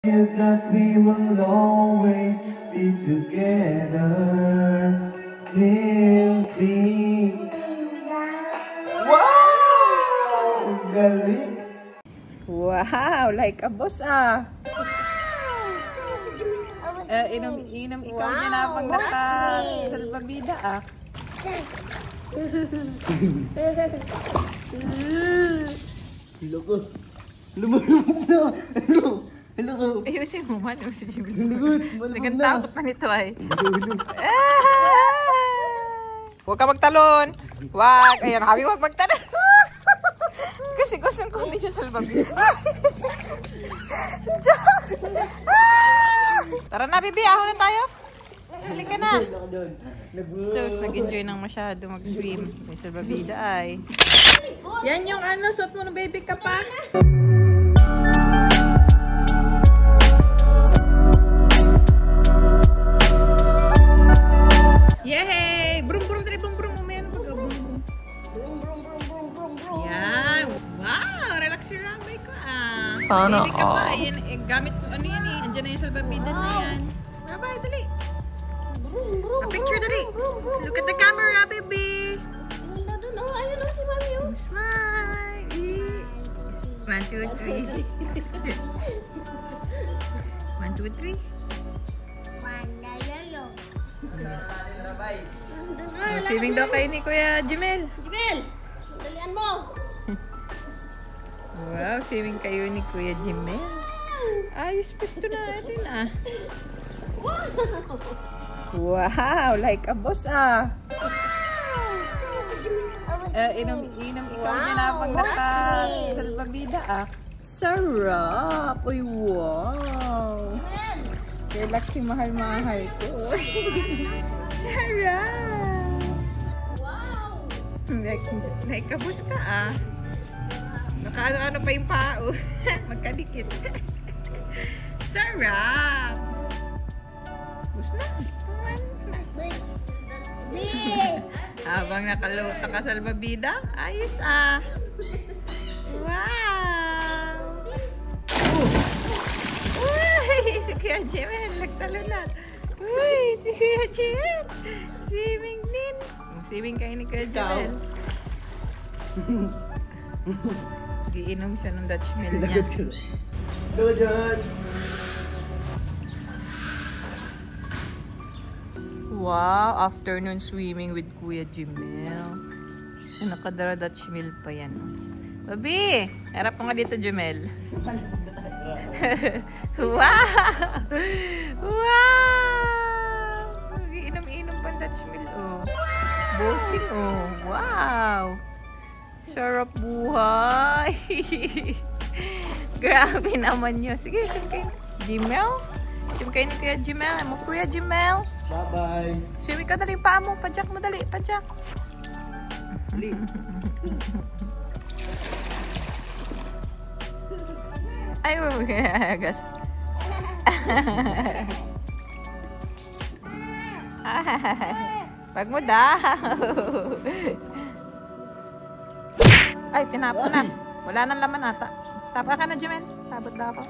You that we will always be together till the wow! Galing! Wow! Like a boss ah! Inom ikaw niya na habang naka-salbabida ah. Loko! Lumulubog na! Hello ko! Ayusin mo man, si Jimmy. Lugot! Malubog na! Nagtakot pa nito ay. Huwag ka magtalon! Wag! Ayan, habi huwag magtalon! Kasi gusto ko hindi siya salbabida. Tara na, Bibi. Ahon na tayo. Halika na. So, nag-enjoy nang masyado mag-swim. May salbabida ay. Yan yung ano, suot mo ng baby ka pa. Yay! Brum, brum, dali, brum, brum. Umayan mo ka, brum, brum. Yan. Wow! Relax yung ramay ko ah. Sana baby ka pa. Yan, gamit mo. Ano yan eh? Andiyan na yung salbabida na yan. Bye-bye, dali. A picture, dali. Look at the camera, baby. Smile. 1, 2, 3. 1, 2, 3. Swimming daw kayo ni Kuya Jimel. Jimel! Dalian mo! Wow, swimming kayo ni Kuya Jimel. Ayos pwesto natin ah. Wow, like a boss ah. Inom ikaw niya na habang naka-salbabida ah. Sarap! Uy, wow! Relax yung mahal-mahal ko. Sarap! Wow! Like a boss ka ah. Naka-ano pa yung pao. Magkadikit. Sarap! Bus na. Habang nakaluta ka sa salbabida, ayos ah. Wow! Uy! Si Kuya Jimel, nagtalo na. Uy! Si Kuya Jimel. Swimming din. Swimming kayo ni Kuya Jimel. Giinom siya ng Dutch milk niya. Go dyan! Wow, afternoon swimming with Kuya Jimel. Nakadara Dutch milk pa yan. Babi, harap mo nga dito, Jimel. Wow! Wow! Inom-inom pa Dutch milk, oh. Bossing, oh. Wow! Sarap buhay! Grabe naman nyo. Sige, sim kayo. Jimel? Sim kayo ni Kuya Jimel. Mo Kuya Jimel? Bye-bye! Swimming ka, dali pa mo. Padyak mo, dali. Padyak. Dali! Ay, gas. Pag mo daw. Ay, tinapon na. Wala nang laman ata. Tapa ka na, Jimel. Tabot na ako.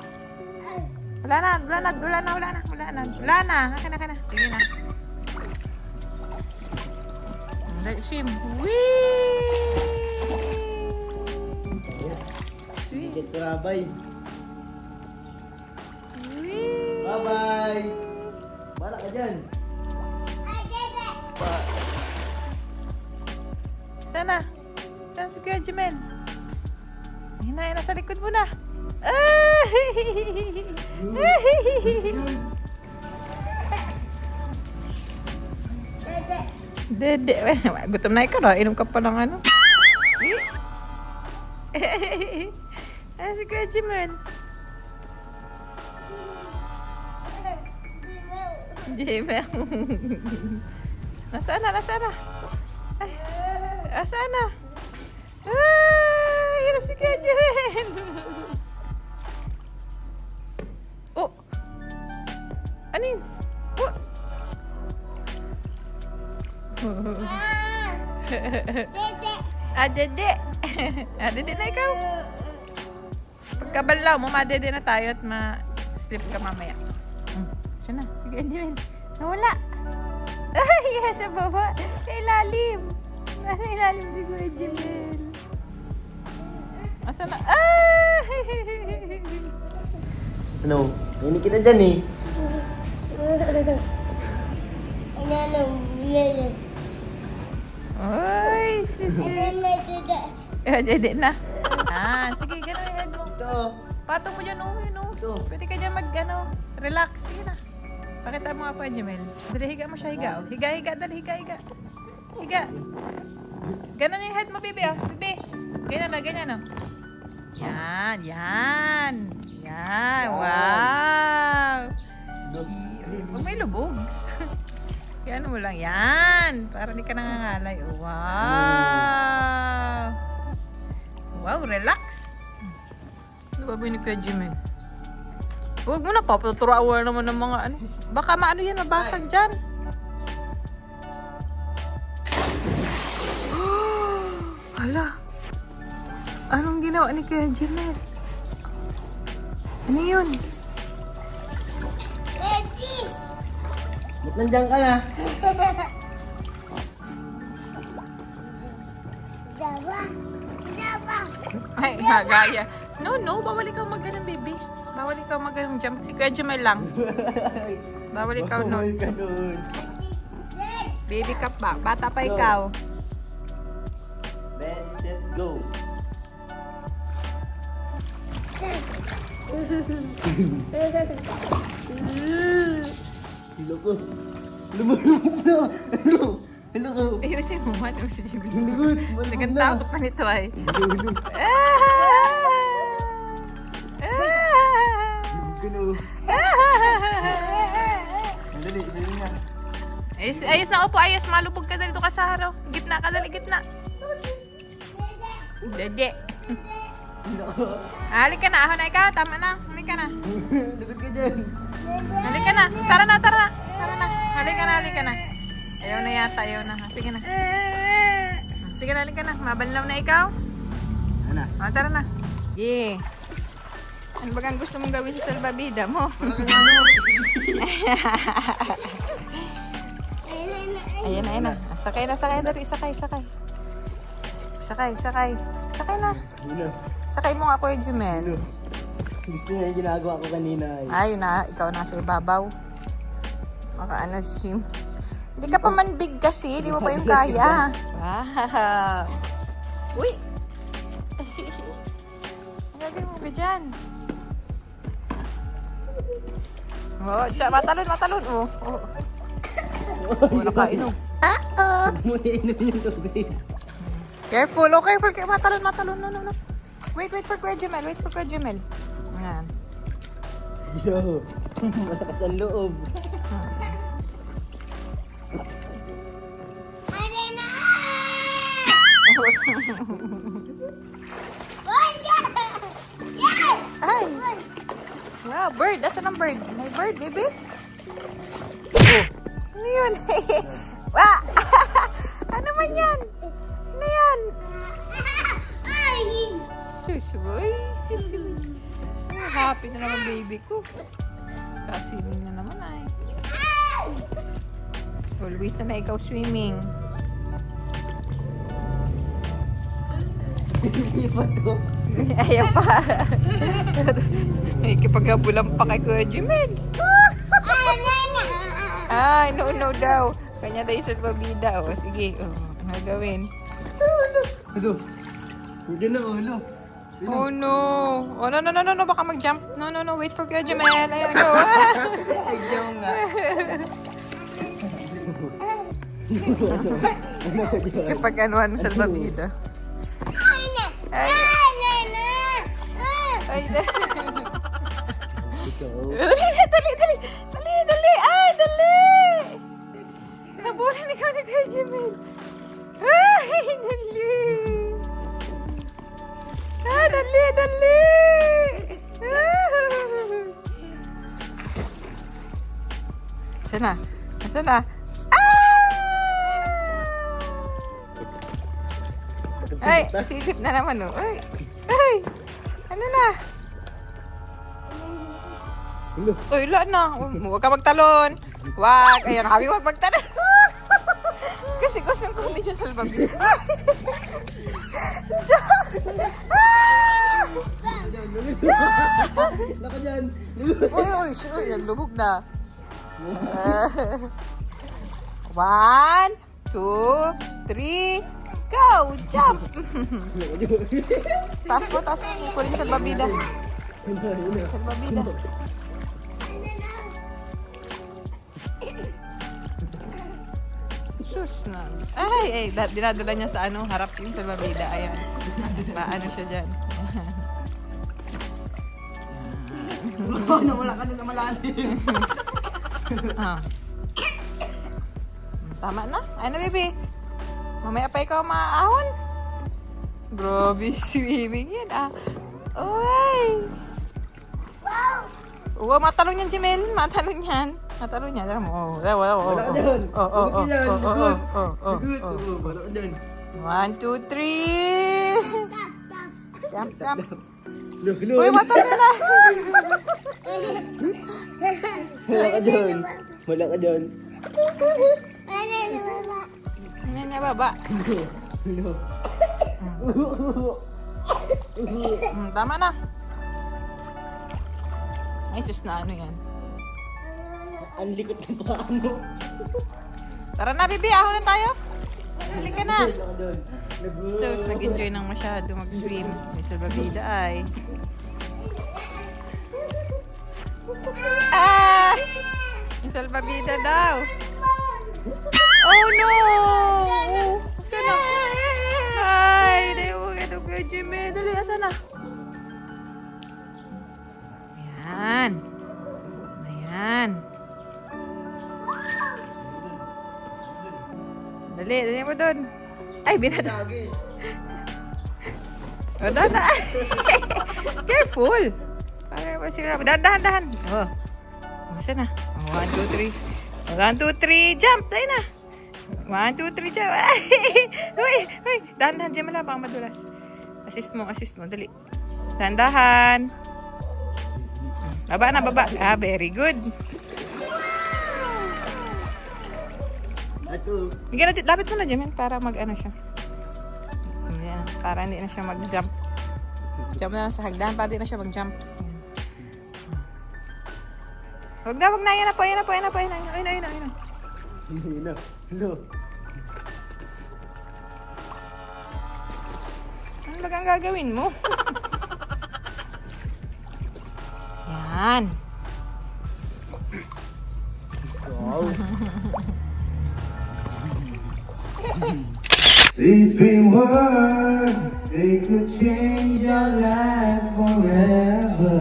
Wala na. Haka na. Sige na. Sim. Whee! Sweet. Get rabay! Whee! Bye-bye! Bala ka dyan! Sana? Saan si Kuya Jimel? Hinahin na sa likod mo na. Ay! Dede. Gutom na ikaw na. Inom ka pa ng ano. Ay, si Kuya Jimel. Jimel. Nasaan na? Ay, nasaan na? Ay, yun si Kuya Jimel. Oh. Ano yun? Oh. Dede. Dede na ikaw. Pagkabalaw mo, madede na tayo at mag-sleep ka mamaya. Siya na. Sige, Jimel. Nawala. Ay, sa baba. Sa ilalim. Nasa ilalim si Kuya Jimel. Asa na? Ay! Ano? Hindi kita dyan eh. Ay, sisi. Dede na. Sige, gano'n yung head mo. Ito. Patong mo dyan, yun, Ito. Pwede ka dyan relax. Sige na. Pakita mo nga po, Jimel. Dali, higa mo siya, higa. Higa, dali, higa. Higa. Ganon yung head mo, baby, Baby. Ganyan, Yan. Wow. Huwag may lubog. Yan mo lang. Yan. Para di ka nangangalay. Wow. Wow, relax. Ano gagawin ni Kuya Jimel? Huwag mo na, papaturawa naman ng mga ano. Baka maano yan, mabasag dyan. Hala. Anong ginawa ni Kuya Jimel? Ano yun? Ba't nandiyan ka na? Ay, gaya. No, bawal ikaw mag-ganun, baby. Bawal ikaw mag-ganun jump. Si Kuya Jimel lang. Bawal ikaw nun. Bawal ka nun. Baby ka pa. Bata pa ikaw. Ready, set, go. Hello ko. Lumulubog na. Hello ko. Ayusin mo, ano si Jimmy? Lumulubog. Nagang takot na nito ay. Gano. Dali, dali nga. Ayos na upo, ayos. Malubog ka dito ka sa haraw. Gitna ka, dali, gitna. Dede. Halika na, ako na ikaw. Tama na. Halika na. Lagot ka dyan. Halika na. Tara na. Halika na. Ayaw na yata, ayaw na. Sige na. Sige na, halika na. Mabalilaw na ikaw. Ano? Tara na. Yeah. Ano ba ang gusto mong gawin sa salbabida mo? Ayan na. Sakay na. Dali, sakay. Sakay na. Hello. Sakay mo nga, Kuya Jimel. Hello. Gusto niya yung ginagawa ko kanina eh. Ay, ikaw nasa ibabaw. Maka ano, sim. Hindi ka pa man big kasi, di mo pa yung kaya. Wow. Uy! Ang gagawin mo ka dyan? Oh, matalon. Oh. Nakainom. Muna inumin yung tubig. Careful. Matalon. No. Wait for Kuya Jimel. Ayan. Yo, malakas ang loob. Ay! Wow, bird. Asan ang bird? May bird, baby? Oh. Ano yun? Ano man yan? Ano yan? Susuy. Happy na naman baby ko. Kasiming na naman ay. Always na ikaw swimming. Ayaw pa. Ay, kapag-habulan pa kay Kuya Jimel. Ay, no daw. Kanya tayo sa pabida. O, sige. O, ano gawin? Hello. Huwag na, hello. Oh no. Oh no. Baka mag-jump. No. Wait for Kuya Jimel. Ayan, go. Ayaw nga. Kapag anuan sa pabida. Ay. Dali. Ay, dali. Nabulin ikaw ni Kuya Jimel. Ay, dali. Dali. Sana. Ay, silip na naman oh. Ay. Ano na? Uy, wala na. Huwag ka magtalon. Wag. Ayun, habi huwag magtalon. Kasi kusang ko hindi siya salbabida. Laka dyan. Uy, lubog na. 1, 2, 3, go! Jump! Taas mo. Kunin salbabida. Salbabida. Sus na. Ay, dinadala niya sa harap yung salbabida. Ayan. Paano siya dyan. Nawala ka na sa malalim. Tama na. Ano, baby? Mamaya pa ikaw maaahon. Grabe, swimming yan, Uy! Wow! Matalong yan, Jamel. Matalong yan. Tara mo. Wala ka dyan. Oh. Wala ka dyan. 1, 2, 3. Jump. Uy, Uy, matalong na. Wala ka dyan. Ano niya, baba? Tama na. Ay, sus na ano yan. Ang likot ng paa mo. Tara na, baby. Ahon na tayo. Halika na. Wala ka dyan. Sus, nag-enjoy nang masyado mag-swim. May salbabida ay. Yung salbabida daw. Oh no! Saan na? Ay, hindi mo ganun kay Jimmy. Dali, asan na? Ayan. Dali mo doon. Ay, binata. Oh, dahan. Careful. Para masira. Dahan. Oh. Masa na? 1, 2, 3. 1, 2, 3. Jump. Tayo na. 1, 2, 3. Jump. Uy. Dahan. Diyan mala. Baka madulas. Assist mo. Dali. Dahan. Baba. Very good. Lapit mo na, Jamin, para mag-ano siya. Ayan, para hindi na siya mag-jump. Jump na lang sa hagdan, para hindi na siya mag-jump. Huwag na. Yan na po. Ayun na. Hello. Ano ba ang gagawin mo? Yan. Wow. These 3 words, they could change your life forever.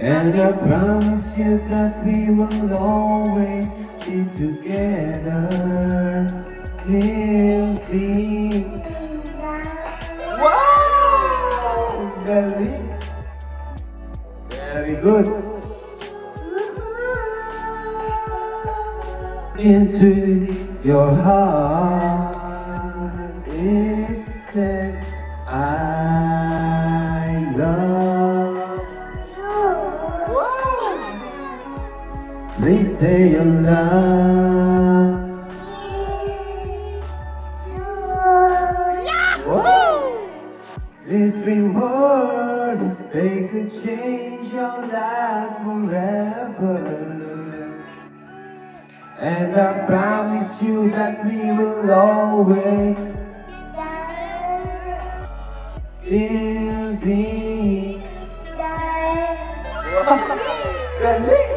And I promise you that we will always be together till the Wow! Very good. Into your heart, it said, I love you. Please say your love. These 3 words, they could change your life forever. And I promise you that we will always till the Galing!